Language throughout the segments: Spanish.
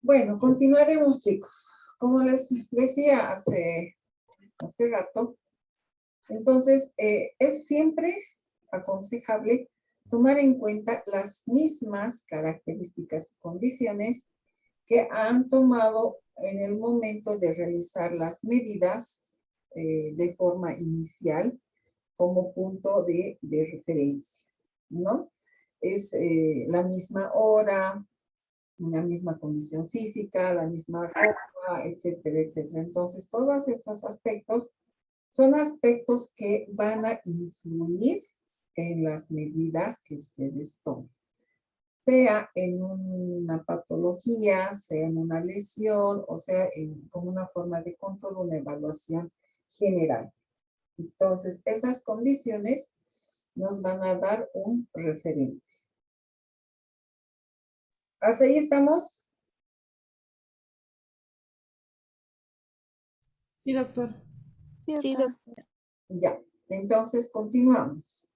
Bueno, continuaremos, chicos. Como les decía hace rato, entonces es siempre aconsejable tomar en cuenta las mismas características y condiciones que han tomado en el momento de realizar las medidas de forma inicial como punto de referencia, ¿no? Es la misma hora, una misma condición física, la misma ropa, etcétera, etcétera. Entonces, todos estos aspectos son aspectos que van a influir en las medidas que ustedes tomen, sea en una patología, sea en una lesión, o sea, como una forma de control, una evaluación general. Entonces, esas condiciones nos van a dar un referente. ¿Hasta ahí estamos? Sí, doctor. Sí, doctor. Ya, entonces continuamos.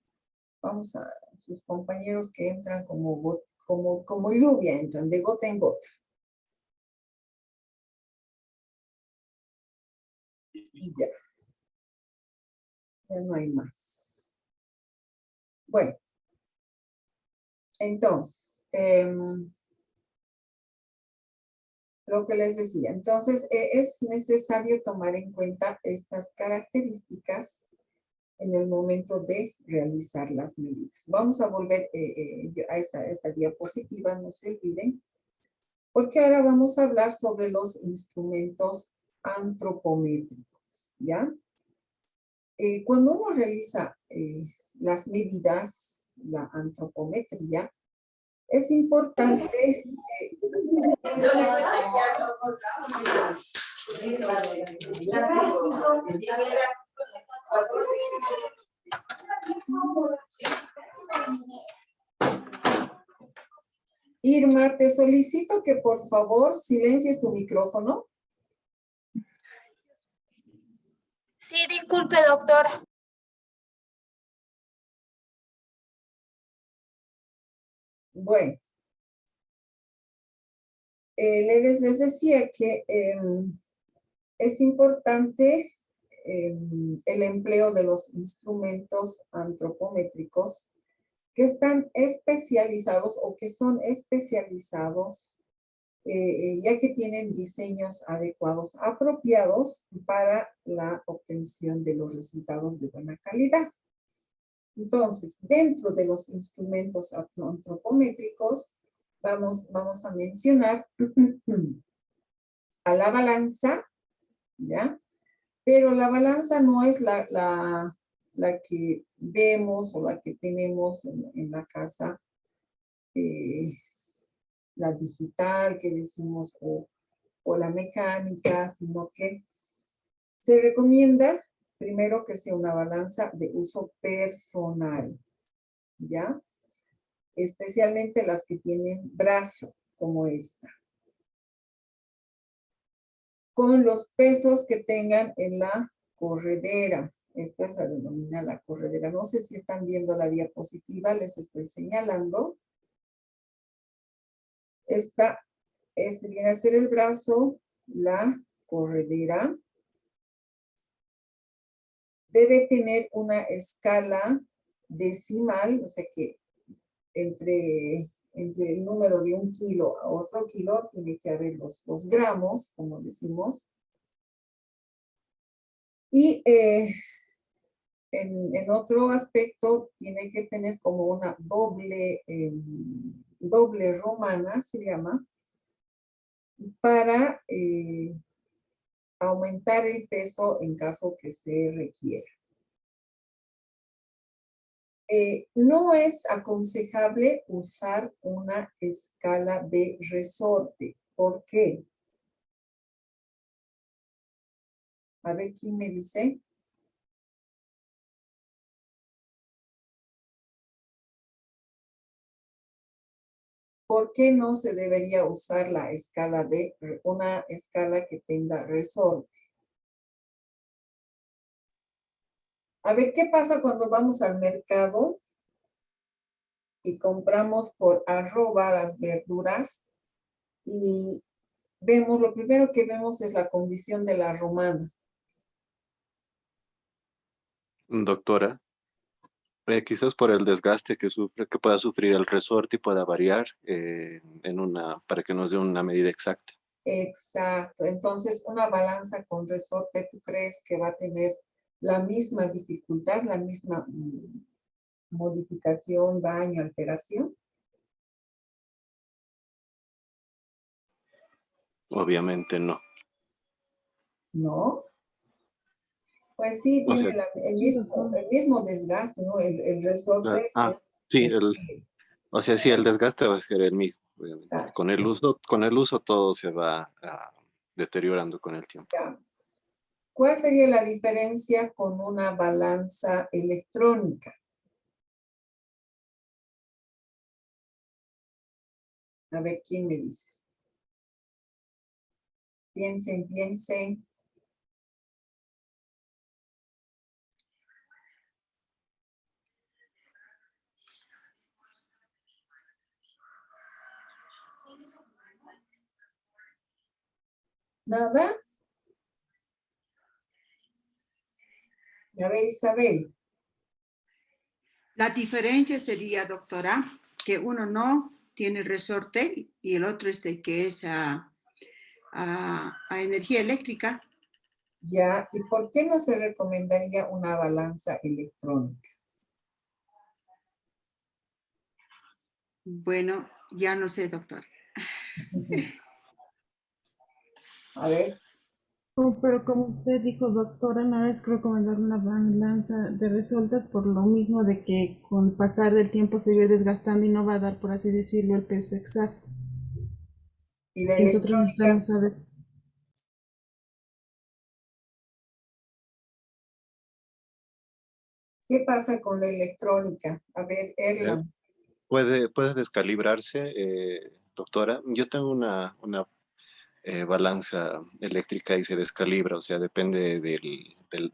Vamos a sus compañeros que entran como lluvia, entran de gota en gota. Ya. Ya no hay más. Bueno. Entonces, lo que les decía, entonces es necesario tomar en cuenta estas características en el momento de realizar las medidas. Vamos a volver a esta diapositiva, no se olviden, porque ahora vamos a hablar sobre los instrumentos antropométricos, ¿ya? Cuando uno realiza las medidas, la antropometría, es importante Irma, te solicito que por favor silencies tu micrófono. Sí, disculpe, doctor. Bueno, les decía que es importante el empleo de los instrumentos antropométricos que están especializados o que son especializados ya que tienen diseños adecuados, apropiados para la obtención de los resultados de buena calidad. Entonces, dentro de los instrumentos antropométricos, vamos a mencionar a la balanza, ¿ya? Pero la balanza no es la que vemos o la que tenemos en la casa, la digital que decimos, o la mecánica, sino que se recomienda primero que sea una balanza de uso personal, ¿ya? Especialmente las que tienen brazo, como esta. Con los pesos que tengan en la corredera. Esta se denomina la corredera. No sé si están viendo la diapositiva, les estoy señalando. Este viene a ser el brazo, la corredera. Debe tener una escala decimal, o sea que entre el número de 1 kilo a otro kilo tiene que haber los gramos, como decimos. Y en otro aspecto tiene que tener como una doble romana, se llama, para aumentar el peso en caso que se requiera. No es aconsejable usar una escala de resorte. ¿Por qué? A ver, ¿quién me dice? ¿Por qué no se debería usar la escala una escala que tenga resorte? A ver, ¿qué pasa cuando vamos al mercado y compramos por arroba las verduras y vemos, lo primero que vemos es la condición de la romana? Doctora, quizás por el desgaste que pueda sufrir el resorte y pueda variar para que nos dé una medida exacta. Exacto. Entonces, una balanza con resorte, ¿tú crees que va a tener la misma dificultad, la misma modificación, daño, alteración? Obviamente no. ¿No? Pues sí, O tiene sea, el mismo desgaste, ¿no? El resorte sí, es- o sea, sí, el desgaste va a ser el mismo, obviamente. ah, Con el uso todo se va deteriorando con el tiempo. ya. ¿Cuál sería la diferencia con una balanza electrónica? A ver, ¿quién me dice? Piensen, piensen. ¿Nada? A ver, Isabel. La diferencia sería, doctora, que uno no tiene resorte y el otro es de que es a energía eléctrica. Ya, ¿y por qué no se recomendaría una balanza electrónica? Bueno, ya no sé, doctor. A ver, Pero como usted dijo, doctora, no es recomendar una balanza de resorte por lo mismo de que con el pasar del tiempo se viene desgastando y no va a dar, por así decirlo, el peso exacto. ¿y la Y nosotros electrónica? necesitamos saber. ¿Qué pasa con la electrónica? A ver, Erlan. Puede descalibrarse, doctora. Yo tengo una balanza eléctrica y se descalibra, o sea, depende del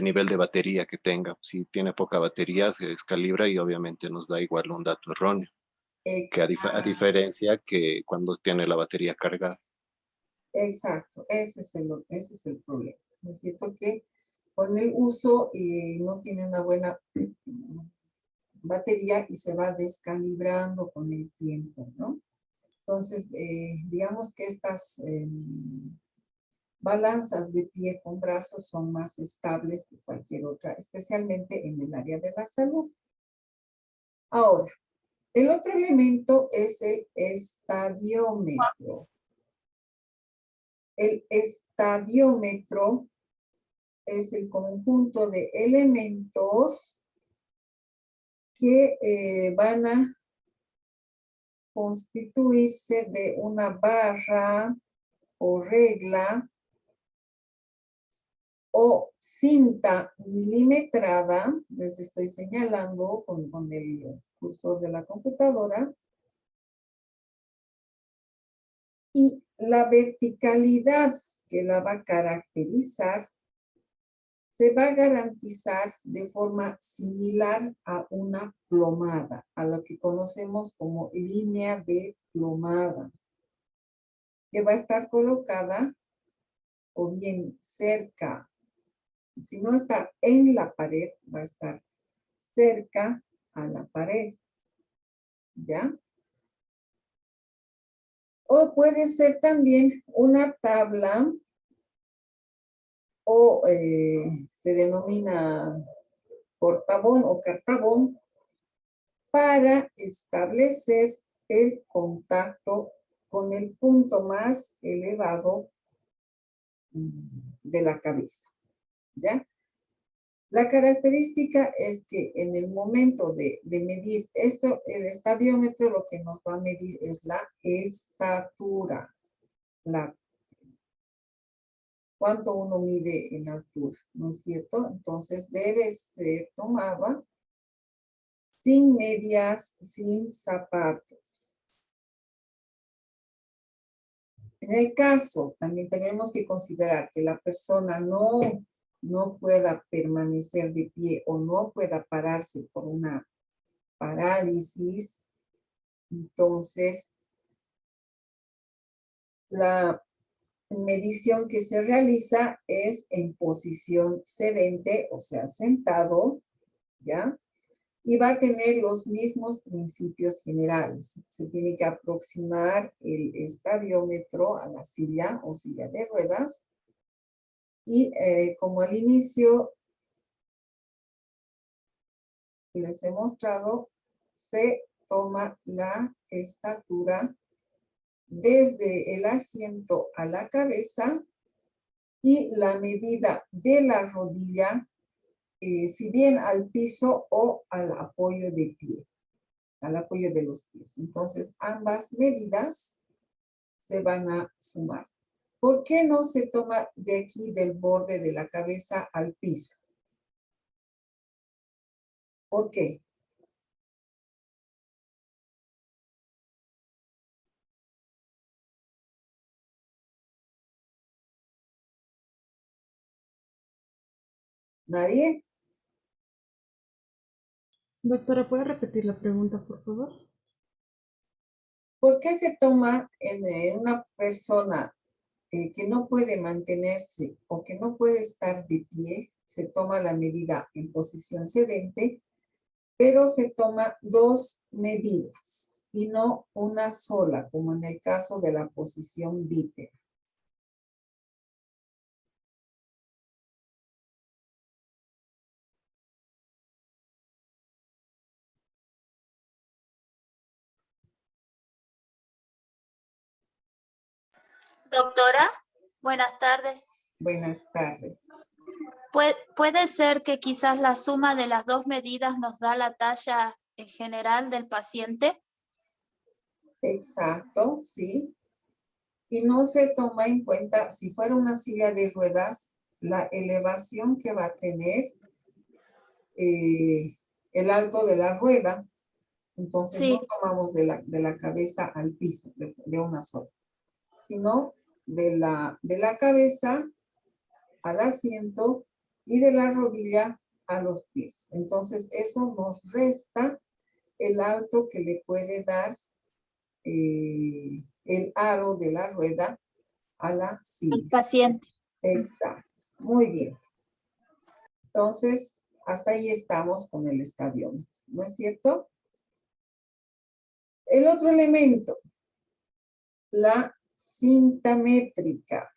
nivel de batería que tenga. Si tiene poca batería, se descalibra y obviamente nos da igual un dato erróneo, que a diferencia que cuando tiene la batería cargada. Exacto, ese es el problema. ¿No es cierto? Que con el uso no tiene una buena batería y se va descalibrando con el tiempo, ¿no? Entonces, digamos que estas balanzas de pie con brazos son más estables que cualquier otra, especialmente en el área de la salud. Ahora, el otro elemento es el estadiómetro. El estadiómetro es el conjunto de elementos que van a constituirse de una barra o regla o cinta milimetrada, les estoy señalando con el cursor de la computadora, y la verticalidad que la va a caracterizar se va a garantizar de forma similar a una plomada, a lo que conocemos como línea de plomada, que va a estar colocada o bien cerca, si no está en la pared, va a estar cerca a la pared, ¿ya? O puede ser también una tabla o se denomina portabón o cartabón, para establecer el contacto con el punto más elevado de la cabeza, ¿ya? La característica es que en el momento de medir esto, el estadiómetro lo que nos va a medir es la estatura, cuánto uno mide en altura, ¿no es cierto? Entonces debe ser tomada sin medias, sin zapatos. En el caso, también tenemos que considerar que la persona no pueda permanecer de pie o no pueda pararse por una parálisis. Entonces, la medición que se realiza es en posición sedente, o sea, sentado, ¿ya? Y va a tener los mismos principios generales. Se tiene que aproximar el estadiómetro a la silla o silla de ruedas. Y como al inicio les he mostrado, se toma la estatura desde el asiento a la cabeza y la medida de la rodilla, si bien al piso o al apoyo de pie, al apoyo de los pies. Entonces, ambas medidas se van a sumar. ¿Por qué no se toma de aquí del borde de la cabeza al piso? ¿Por qué? ¿Nadie? Doctora, ¿puede repetir la pregunta, por favor? ¿Por qué se toma en una persona que no puede mantenerse o que no puede estar de pie? Se toma la medida en posición sedente, pero se toma dos medidas y no una sola, como en el caso de la posición bípeda. Doctora, buenas tardes. Buenas tardes. ¿Puede ser que quizás la suma de las dos medidas nos da la talla en general del paciente? Exacto, sí. Y no se toma en cuenta, si fuera una silla de ruedas, la elevación que va a tener el alto de la rueda. Entonces Sí. no tomamos de la cabeza al piso, de una sola, sino de la cabeza al asiento y de la rodilla a los pies. Entonces eso nos resta el alto que le puede dar el aro de la rueda a la El silla. paciente. Exacto. Muy bien. Entonces, hasta ahí estamos con el estadiómetro, ¿no es cierto? El otro elemento, la cinta métrica.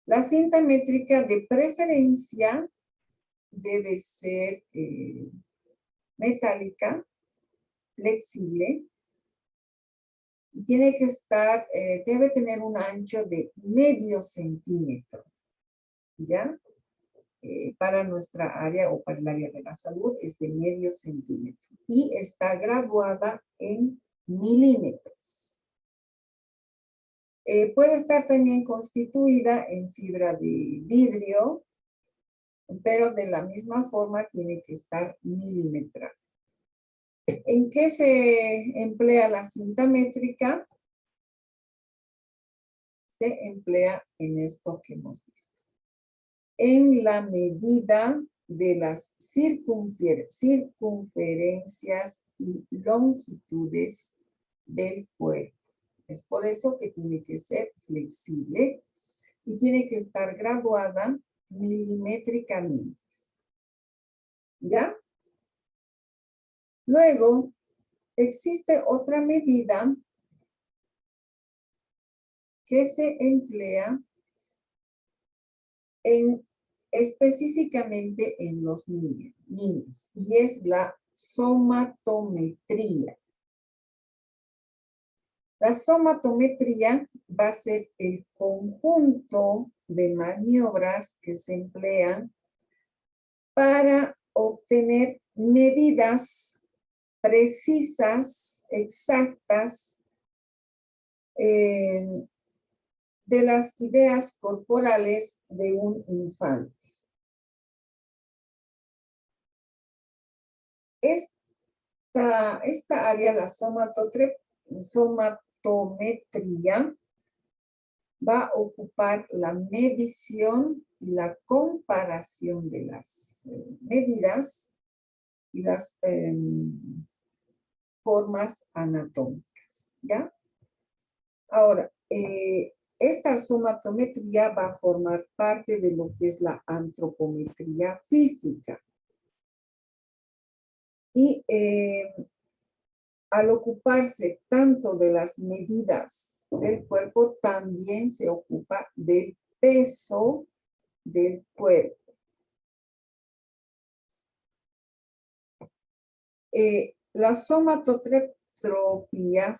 La cinta métrica de preferencia debe ser metálica, flexible, y tiene que estar, debe tener un ancho de medio centímetro, ¿ya? Para nuestra área o para el área de la salud es de medio centímetro y está graduada en milímetros. Puede estar también constituida en fibra de vidrio, pero de la misma forma tiene que estar milimetrada. ¿En qué se emplea la cinta métrica? Se emplea en esto que hemos visto. En la medida de las circunferencias y longitudes del cuerpo. Es por eso que tiene que ser flexible y tiene que estar graduada milimétricamente. ¿Ya? Luego, existe otra medida que se emplea específicamente en los niños, y es la somatometría. La somatometría va a ser el conjunto de maniobras que se emplean para obtener medidas precisas, exactas, de las ideas corporales de un infante. Esta área, la somatometría, va a ocupar la medición y la comparación de las medidas y las formas anatómicas, ¿ya? Ahora, esta somatometría va a formar parte de lo que es la antropometría física. Y al ocuparse tanto de las medidas del cuerpo, también se ocupa del peso del cuerpo. La somatometría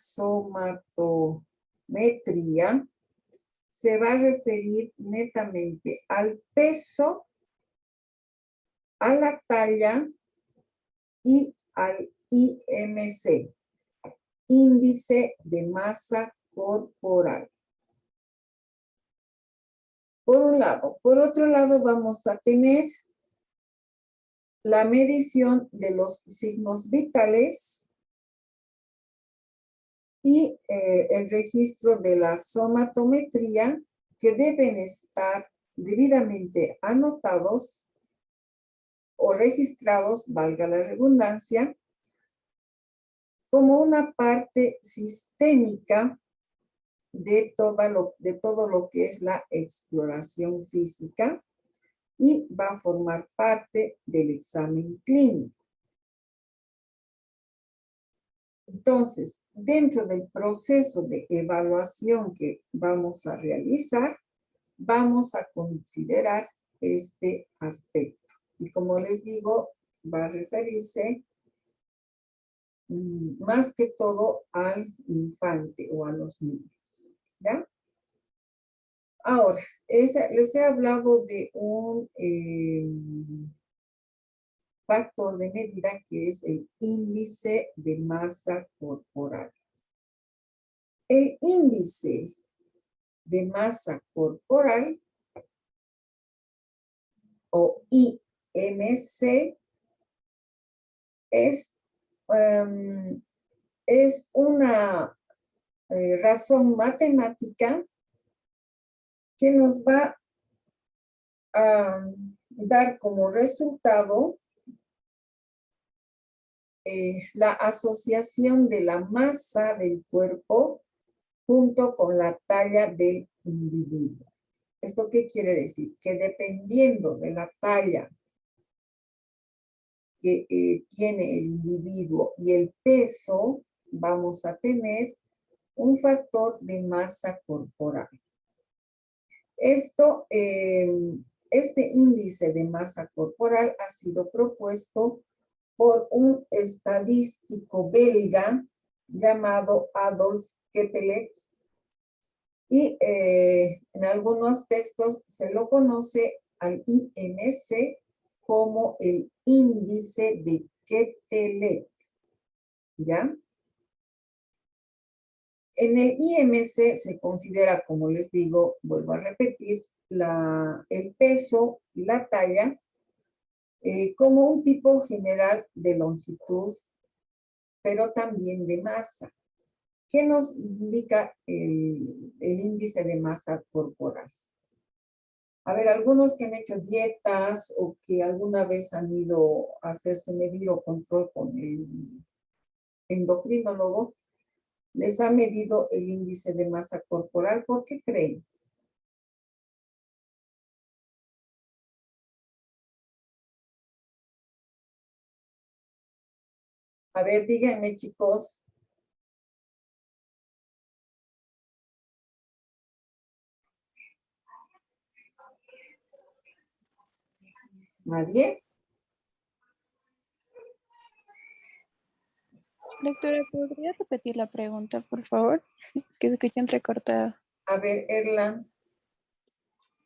se va a referir netamente al peso, a la talla y al IMC, índice de masa corporal. Por un lado. Por otro lado, vamos a tener la medición de los signos vitales y el registro de la somatometría, que deben estar debidamente anotados o registrados, valga la redundancia, como una parte sistémica de todo lo que es la exploración física, y va a formar parte del examen clínico. Entonces, dentro del proceso de evaluación que vamos a realizar, vamos a considerar este aspecto. Y como les digo, va a referirse más que todo al infante o a los niños, ¿ya? Ahora, les he hablado de un factor de medida que es el índice de masa corporal. El índice de masa corporal, o IMC, es una razón matemática que nos va a dar como resultado la asociación de la masa del cuerpo junto con la talla del individuo. ¿Esto qué quiere decir? Que dependiendo de la talla que tiene el individuo y el peso, vamos a tener un factor de masa corporal. Este índice de masa corporal ha sido propuesto por un estadístico belga llamado Adolf Quetelet, y en algunos textos se lo conoce al IMC como el índice de Quetelet, ¿ya? En el IMC se considera, como les digo, vuelvo a repetir, el peso y la talla como un tipo general de longitud, pero también de masa. ¿Qué nos indica el índice de masa corporal? A ver, algunos que han hecho dietas o que alguna vez han ido a hacerse medir o control con el endocrinólogo, les ha medido el índice de masa corporal. ¿Por qué creen? A ver, díganme, chicos. ¿Nadie? Doctora, ¿podría repetir la pregunta, por favor? Es que se escucha entrecortada. A ver, Erlan.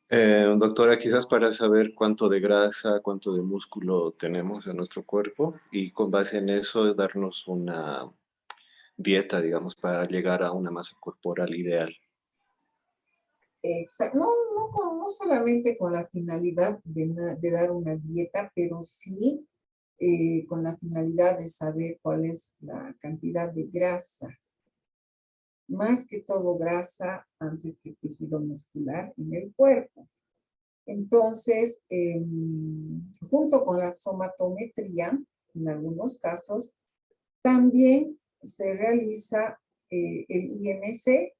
Doctora, quizás para saber cuánto de grasa, cuánto de músculo tenemos en nuestro cuerpo y con base en eso darnos una dieta, digamos, para llegar a una masa corporal ideal. No solamente con la finalidad de dar una dieta, pero sí con la finalidad de saber cuál es la cantidad de grasa. Más que todo grasa antes que tejido muscular en el cuerpo. Entonces, junto con la somatometría, en algunos casos, también se realiza el IMC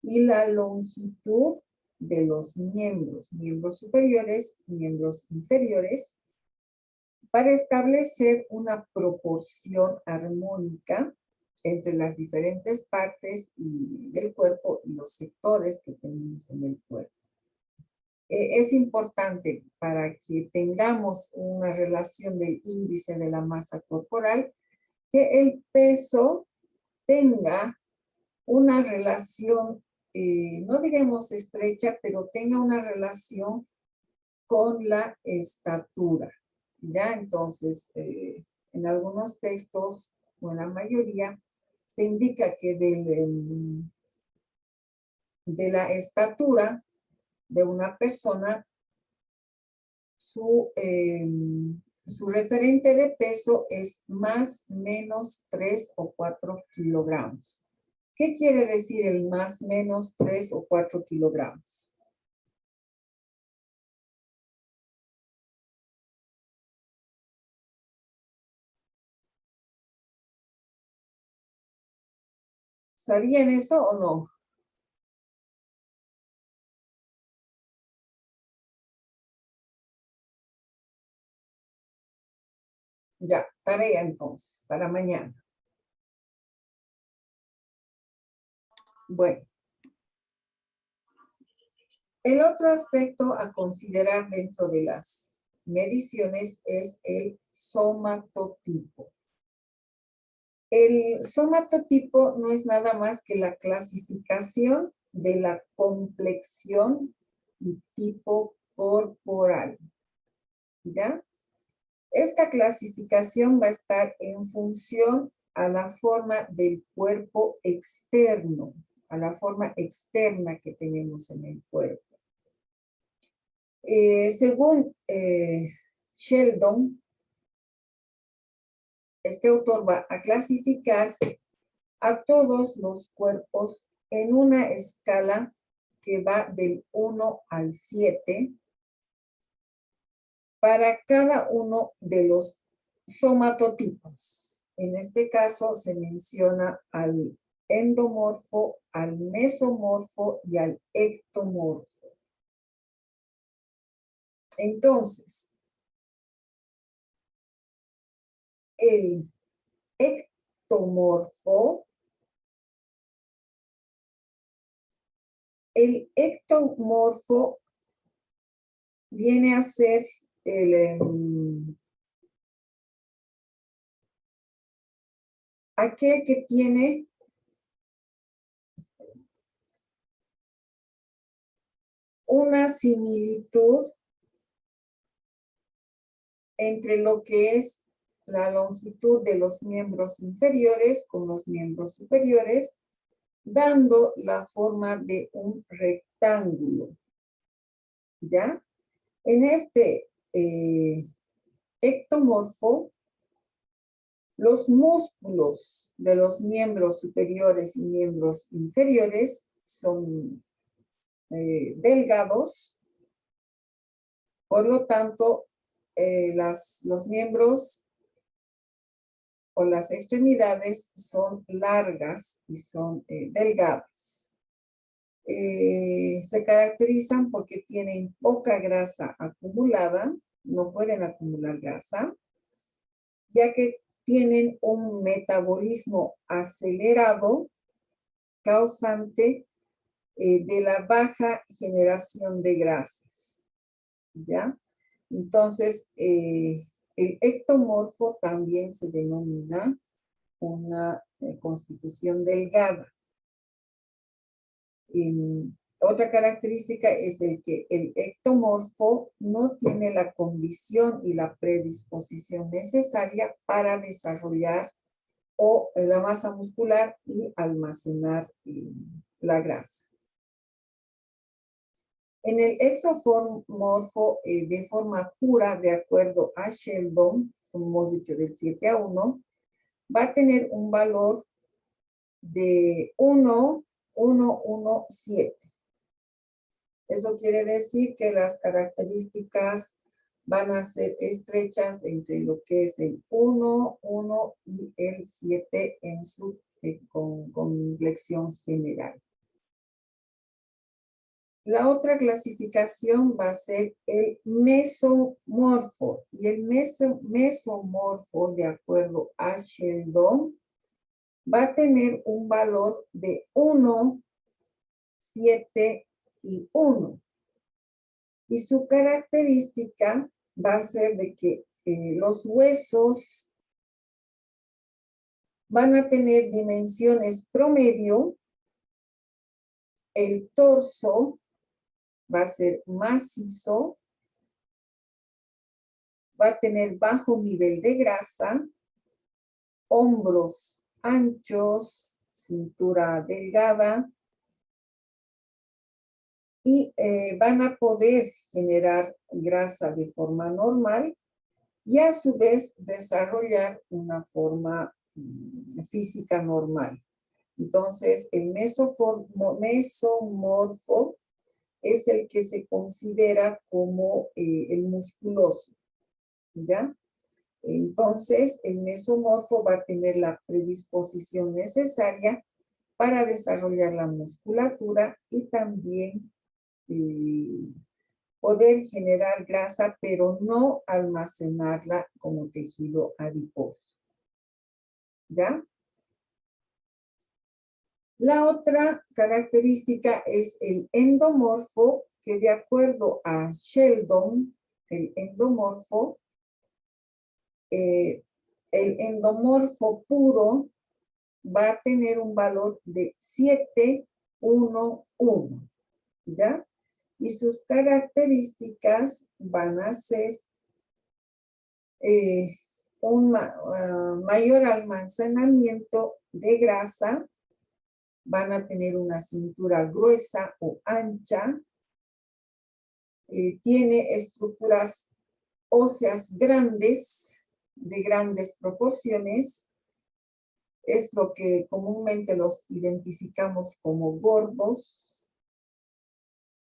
y la longitud de los miembros superiores, miembros inferiores, para establecer una proporción armónica entre las diferentes partes del cuerpo y los sectores que tenemos en el cuerpo. Es importante para que tengamos una relación del índice de la masa corporal, que el peso tenga una relación, no diremos estrecha, pero tenga una relación con la estatura. ¿Ya? Entonces, en algunos textos, o en la mayoría, se indica que de la estatura de una persona, su referente de peso es más o menos 3 o 4 kilogramos. ¿Qué quiere decir el más o menos 3 o 4 kilogramos? ¿Sabían eso o no? Ya, tarea entonces, para mañana. Bueno. El otro aspecto a considerar dentro de las mediciones es el somatotipo. El somatotipo no es nada más que la clasificación de la complexión y tipo corporal. ¿Ya? Esta clasificación va a estar en función a la forma del cuerpo externo, a la forma externa que tenemos en el cuerpo. Según Sheldon, este autor va a clasificar a todos los cuerpos en una escala que va del 1 al 7 para cada uno de los somatotipos. En este caso se menciona al endomorfo, al mesomorfo y al ectomorfo. Entonces, el ectomorfo, viene a ser aquel que tiene una similitud entre lo que es la longitud de los miembros inferiores con los miembros superiores, dando la forma de un rectángulo. ¿Ya? En este ectomorfo, los músculos de los miembros superiores y miembros inferiores son delgados, por lo tanto, los miembros o las extremidades son largas y son delgadas. Se caracterizan porque tienen poca grasa acumulada, no pueden acumular grasa, ya que tienen un metabolismo acelerado causante de la baja generación de grasas. ¿Ya? Entonces, el ectomorfo también se denomina una constitución delgada. Otra característica es el que el ectomorfo no tiene la condición y la predisposición necesaria para desarrollar la masa muscular y almacenar la grasa. En el exomorfo de forma pura, de acuerdo a Sheldon, como hemos dicho, del 7-1, va a tener un valor de 1,117. Eso quiere decir que las características van a ser estrechas entre lo que es el 1, 1 y el 7 en su complexión general. La otra clasificación va a ser el mesomorfo. Y el mesomorfo, de acuerdo a Sheldon, va a tener un valor de 1, 7 y 1. Y su característica va a ser de que los huesos van a tener dimensiones promedio, el torso va a ser macizo, va a tener bajo nivel de grasa, hombros anchos, cintura delgada, y van a poder generar grasa de forma normal y a su vez desarrollar una forma física normal. Entonces, el mesomorfo es el que se considera como el musculoso, ¿ya? Entonces, el mesomorfo va a tener la predisposición necesaria para desarrollar la musculatura y también poder generar grasa, pero no almacenarla como tejido adiposo. ¿Ya? La otra característica es el endomorfo, que de acuerdo a Sheldon, el endomorfo puro va a tener un valor de 7,1,1, ¿ya? Y sus características van a ser un mayor almacenamiento de grasa, van a tener una cintura gruesa o ancha, tiene estructuras óseas grandes, de grandes proporciones, es lo que comúnmente los identificamos como gordos,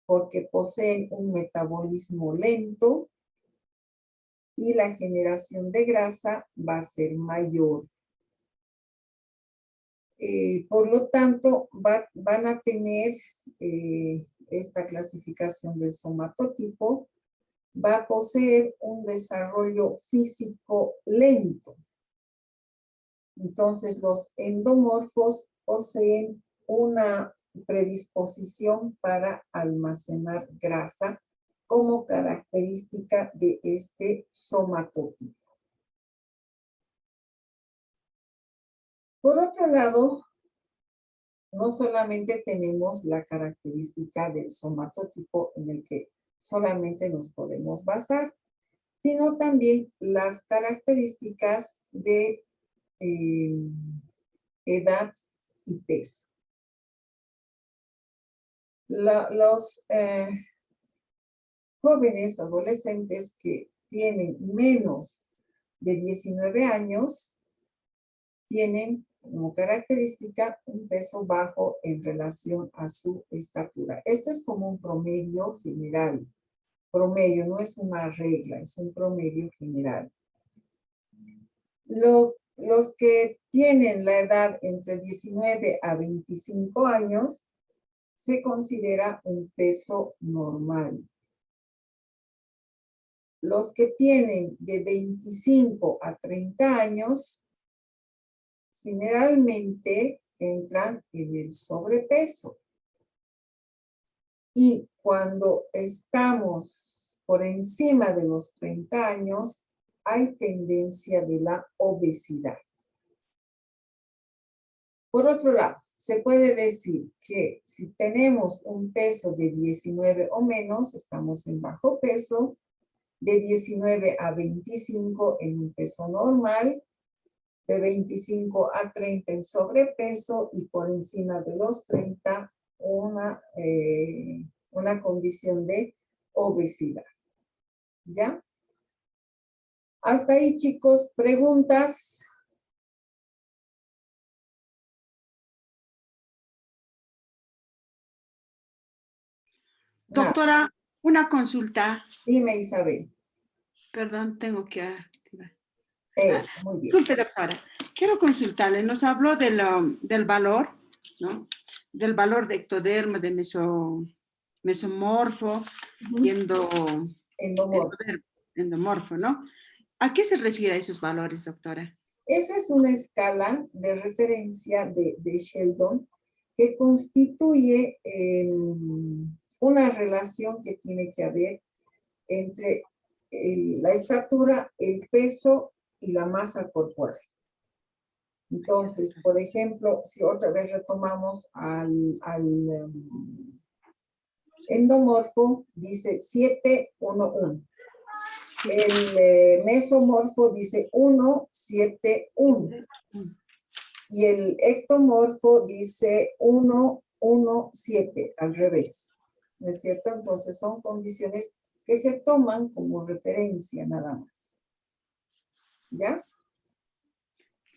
porque poseen un metabolismo lento y la generación de grasa va a ser mayor. Por lo tanto, van a tener esta clasificación del somatotipo, va a poseer un desarrollo físico lento. Entonces, los endomorfos poseen una predisposición para almacenar grasa como característica de este somatotipo. Por otro lado, no solamente tenemos la característica del somatotipo en el que solamente nos podemos basar, sino también las características de edad y peso. Los jóvenes adolescentes que tienen menos de 19 años tienen como característica un peso bajo en relación a su estatura. Esto es como un promedio general. Promedio, no es una regla, es un promedio general. Los que tienen la edad entre 19 a 25 años se considera un peso normal. Los que tienen de 25 a 30 años generalmente entran en el sobrepeso. Y cuando estamos por encima de los 30 años, hay tendencia de la obesidad. Por otro lado, se puede decir que si tenemos un peso de 19 o menos, estamos en bajo peso, de 19 a 25 en un peso normal, de 25 a 30 en sobrepeso y por encima de los 30 una condición de obesidad. ¿Ya? Hasta ahí, chicos, preguntas. Doctora, una consulta. Dime, Isabel. Perdón, tengo que activar. Muy bien. Disculpe, doctora. Quiero consultarle. Nos habló del valor, ¿no? Del valor de ectodermo, de mesomorfo y endomorfo, ¿no? ¿A qué se refiere a esos valores, doctora? Esa es una escala de referencia de Sheldon que constituye una relación que tiene que haber entre la estatura, el peso y la masa corporal. Entonces, por ejemplo, si otra vez retomamos al endomorfo, dice 7, 1, 1. El mesomorfo dice 1, 7, 1. Y el ectomorfo dice 1, 1, 7, al revés. ¿No es cierto? Entonces son condiciones que se toman como referencia nada más. ¿Ya?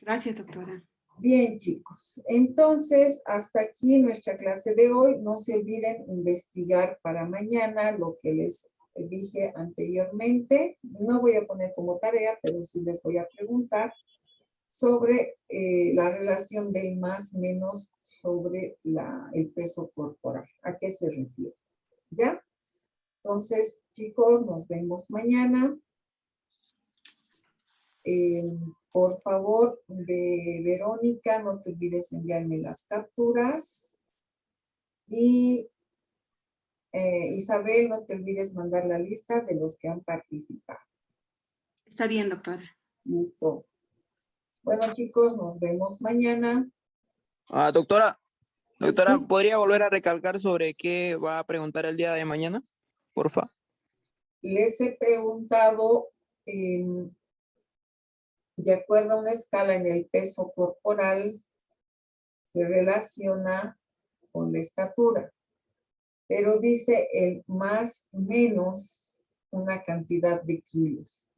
Gracias, doctora. Bien, chicos. Entonces, hasta aquí nuestra clase de hoy. No se olviden investigar para mañana lo que les dije anteriormente. No voy a poner como tarea, pero sí les voy a preguntar sobre la relación del más menos sobre el peso corporal. ¿A qué se refiere? ¿Ya? Entonces, chicos, nos vemos mañana. Por favor, de Verónica, no te olvides enviarme las capturas. Y Isabel, no te olvides mandar la lista de los que han participado. Está bien, doctora. Listo. Bueno, chicos, nos vemos mañana. Doctora, Sí. ¿podría volver a recalcar sobre qué va a preguntar el día de mañana? Porfa. Les he preguntado, de acuerdo a una escala en el peso corporal, se relaciona con la estatura. Pero dice el más menos una cantidad de kilos.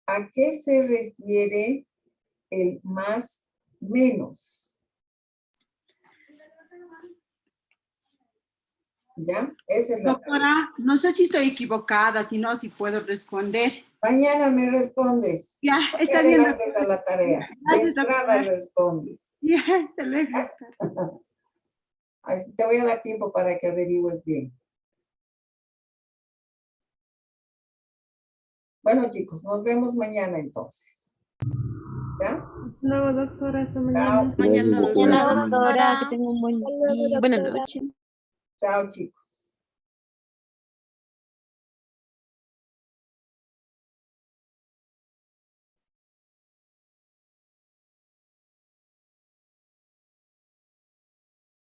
¿A qué se refiere el más menos? ¿Ya? Esa es la Doctora, no sé si estoy equivocada, si no, si puedo responder. Mañana me respondes. Ya, No está te bien, adelantes doctora. a la tarea. De Gracias, entrada doctora. respondes. Ya, hasta luego. Así te voy a dar tiempo para que averigües bien. Bueno, chicos, nos vemos mañana entonces. ¿Ya? Luego, doctora, hasta mañana. Gracias, doctora. Mañana, doctora. Que tenga un buen día. Buenas noches. Chao, chicos.